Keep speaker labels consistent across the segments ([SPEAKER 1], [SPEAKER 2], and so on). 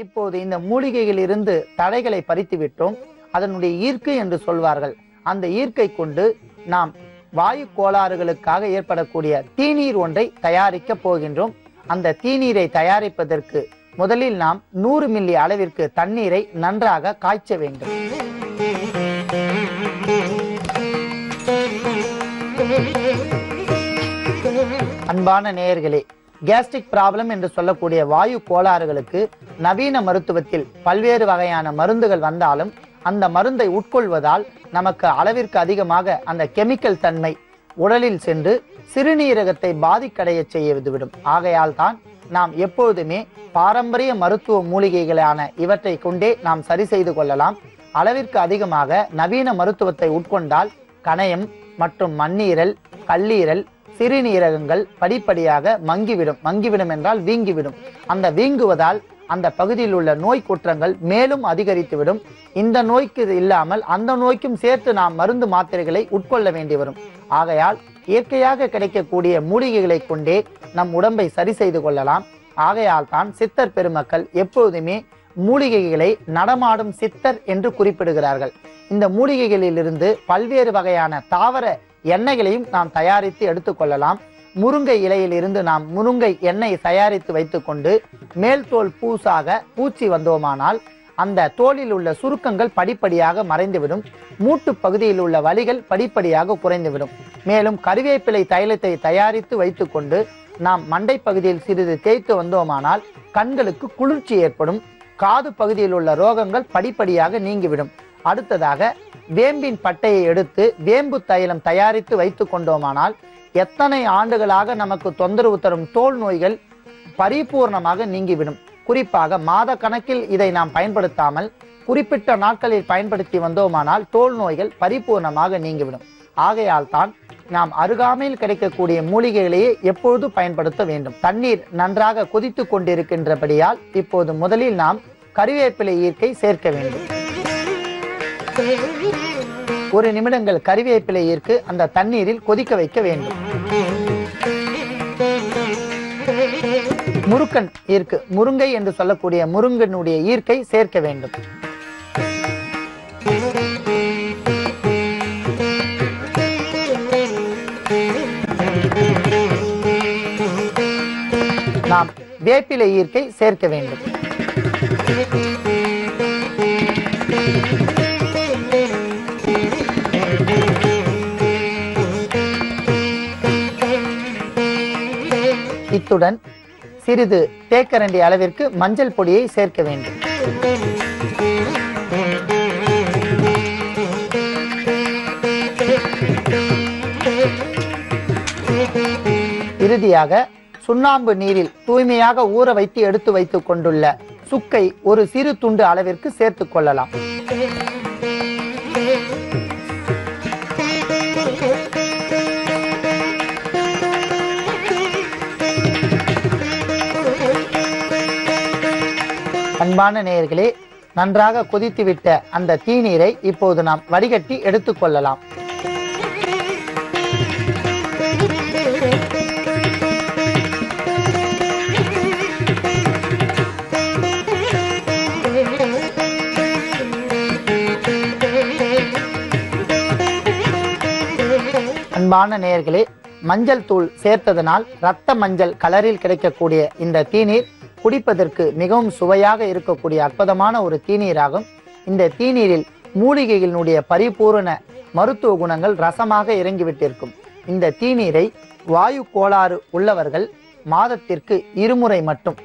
[SPEAKER 1] இப்போது இந்த மூலிகையில் இருந்து தடைகளை பறித்து விட்டோம். அதனுடைய ஈர்க்கு என்று சொல்வார்கள். அந்த ஈர்க்கை கொண்டு நாம் வாயு கோளாறுகளுக்காக ஏற்படக்கூடிய தீநீர் ஒன்றை தயாரிக்க போகின்றோம். அந்த தீநீரை தயாரிப்பதற்கு முதலில் நாம் 100 மில்லி அளவிற்கு தண்ணீரை நன்றாக காய்ச்ச வேண்டும். அன்பான நேயர்களே, கேஸ்ட்ரிக் ப்ராப்ளம் என்று சொல்லக்கூடிய வாயு கோளாறுகளுக்கு நவீன மருத்துவத்தில் பல்வேறு வகையான மருந்துகள் வந்தாலும் அந்த மருந்தை உட்கொள்வதால் நமக்கு அளவிற்கு அதிகமாக அந்த கெமிக்கல் தன்மை உடலில் சென்று சிறுநீரகத்தை பாதிக்கடைய செய்துவிடும். ஆகையால் தான் நாம் எப்பொழுதுமே பாரம்பரிய மருத்துவ மூலிகைகளான இவற்றை கொண்டே நாம் சரி செய்து கொள்ளலாம். அளவிற்கு அதிகமாக நவீன மருத்துவத்தை உட்கொண்டால் கணையம் மற்றும் மண்ணீரல், கல்லீரல், சிறுநீரகங்கள் படிப்படியாக மங்கிவிடும் என்றால் வீங்கிவிடும். அந்த வீங்குவதால் அந்த பகுதியில் உள்ள நோய் குற்றங்கள் மேலும் அதிகரித்துவிடும். இந்த நோய்க்கு இல்லாமல் அந்த நோய்க்கும் சேர்த்து நாம் மருந்து மாத்திரைகளை உட்கொள்ள வேண்டி வரும். ஆகையால் இயற்கையாக கிடைக்கக்கூடிய மூலிகைகளை கொண்டே நம் உடம்பை சரி செய்து கொள்ளலாம். ஆகையால் தான் சித்தர் பெருமக்கள் எப்போதுமே மூலிகைகளை நடமாடும் சித்தர் என்று குறிப்பிடுகிறார்கள். இந்த மூலிகைகளிலிருந்து பல்வேறு வகையான தாவர எண்ணெய்களையும் நாம் தயாரித்து எடுத்துக்கொள்ளலாம். முருங்கை இலையில் இருந்து நாம் முருங்கை எண்ணெய் தயாரித்து வைத்துக்கொண்டு மேல் தோல் பூச்சி வந்தோமானால் அந்த தோலில் உள்ள சுருக்கங்கள் படிப்படியாக மறைந்துவிடும். மூட்டு பகுதியில் உள்ள வலிகள் படிப்படியாக குறைந்துவிடும். மேலும் கறிவேப்பிலை தைலத்தை தயாரித்து வைத்துக்கொண்டு நாம் மண்டை பகுதியில் சிறிது தேய்த்து வந்தோமானால் கண்களுக்கு குளிர்ச்சி ஏற்படும். காது பகுதியில் உள்ள ரோகங்கள் படிப்படியாக நீங்கிவிடும். அடுத்ததாக வேம்பின் பட்டையை எடுத்து வேம்பு தைலம் தயாரித்து வைத்து கொண்டோமானால் எத்தனை ஆண்டுகளாக நமக்கு தொந்தரவு தரும் தோல் நோய்கள் பரிபூர்ணமாக நீங்கிவிடும். குறிப்பாக மாத கணக்கில் இதை நாம் பயன்படுத்தாமல் குறிப்பிட்ட நாட்களில் பயன்படுத்தி வந்தோமானால் தோல் நோய்கள் பரிபூர்ணமாக நீங்கிவிடும். ஆகையால் தான் நாம் அருகாமையில் கிடைக்கக்கூடிய மூலிகைகளையே எப்பொழுது பயன்படுத்த வேண்டும். தண்ணீர் நன்றாக கொதித்து கொண்டிருக்கின்றபடியால் இப்போது முதலில் நாம் கறிவேப்பிலை ஈர்க்கை சேர்க்க வேண்டும். 1 நிமிடங்கள் கறிவேப்பிலை ஈர்க்கு அந்த தண்ணீரில் கொதிக்க வைக்க வேண்டும். முருக்கன் ஈர்க்கு, முருங்கை என்று சொல்லக்கூடிய முருங்கனுடைய ஈர்க்கை சேர்க்க வேண்டும். நாம் வேப்பிலை ஈர்க்கை சேர்க்க வேண்டும். இத்துடன் சிறிது தேக்கரண்டி அளவிற்கு மஞ்சள் பொடியை சேர்க்க வேண்டும். இறுதியாக சுண்ணாம்பு நீரில் தூய்மையாக ஊற வைத்து எடுத்து வைத்துக் கொண்டுள்ள சுக்கை ஒரு சிறு துண்டு அளவிற்கு சேர்த்துக் கொள்ளலாம். அன்பான நேயர்களே, நன்றாக கொதித்துவிட்ட அந்த தீநீரை இப்போது நாம் வடிகட்டி எடுத்துக்கொள்ளலாம். அன்பான நேயர்களே, மஞ்சள் தூள் சேர்த்ததனால் இரத்த மஞ்சள் கலரில் கிடைக்கக்கூடிய இந்த தீநீர் குடிப்பதற்கு மிகவும் சுவையாக இருக்கக்கூடிய அற்புதமான ஒரு தீநீராகும். இந்த தீநீரில் மூலிகைகளினுடைய பரிபூரண மருத்துவ குணங்கள் ரசமாக இறங்கிவிட்டிருக்கும். இந்த தீநீரை வாயு கோளாறு உள்ளவர்கள் மாதத்திற்கு 2 முறை மட்டும்,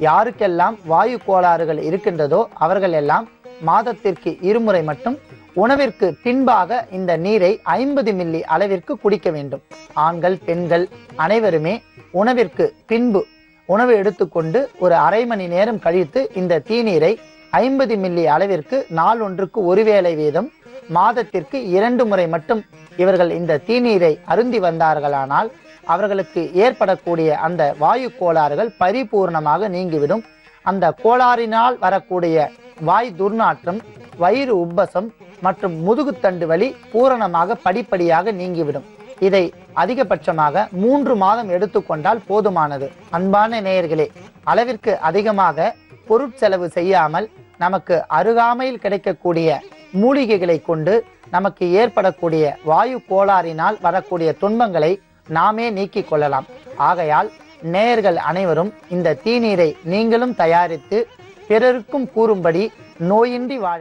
[SPEAKER 1] யாருக்கெல்லாம் வாயு கோளாறுகள் இருக்கின்றதோ அவர்கள் எல்லாம் மாதத்திற்கு 2 முறை மட்டும் உணவிற்கு பின்பாக இந்த நீரை 50 மில்லி அளவிற்கு குடிக்க வேண்டும். ஆண்கள் பெண்கள் அனைவருமே உணவிற்கு பின்பு உணவு எடுத்துக்கொண்டு ஒரு அரை மணி நேரம் கழித்து இந்த தீநீரை 50 மில்லி அளவிற்கு நாள் ஒன்றுக்கு 1 வேளை வீதம் மாதத்திற்கு 2 முறை மட்டும் இவர்கள் இந்த தீநீரை அருந்தி வந்தார்களானால் அவர்களுக்கு ஏற்படக்கூடிய அந்த வாயு கோளாறுகள் பரிபூர்ணமாக நீங்கிவிடும். அந்த கோளாறினால் வரக்கூடிய வாய் துர்நாற்றம், வயிறு உப்பசம் மற்றும் முதுகுத்தண்டு வலி பூரணமாக படிப்படியாக நீங்கிவிடும். இதை அதிகபட்சமாக 3 மாதம் எடுத்துக்கொண்டால் போதுமானது. அன்பான நேயர்களே, அளவிற்கு அதிகமாக பொருட்செலவு செய்யாமல் நமக்கு அருகாமையில் கிடைக்கக்கூடிய மூலிகைகளை கொண்டு நமக்கு ஏற்படக்கூடிய வாயு கோளாறினால் வரக்கூடிய துன்பங்களை நாமே நீக்கிக் கொள்ளலாம். ஆகையால் நேயர்கள் அனைவரும் இந்த தீநீரை நீங்களும் தயாரித்து பிறருக்கும் கூறும்படி நோயின்றி வாழ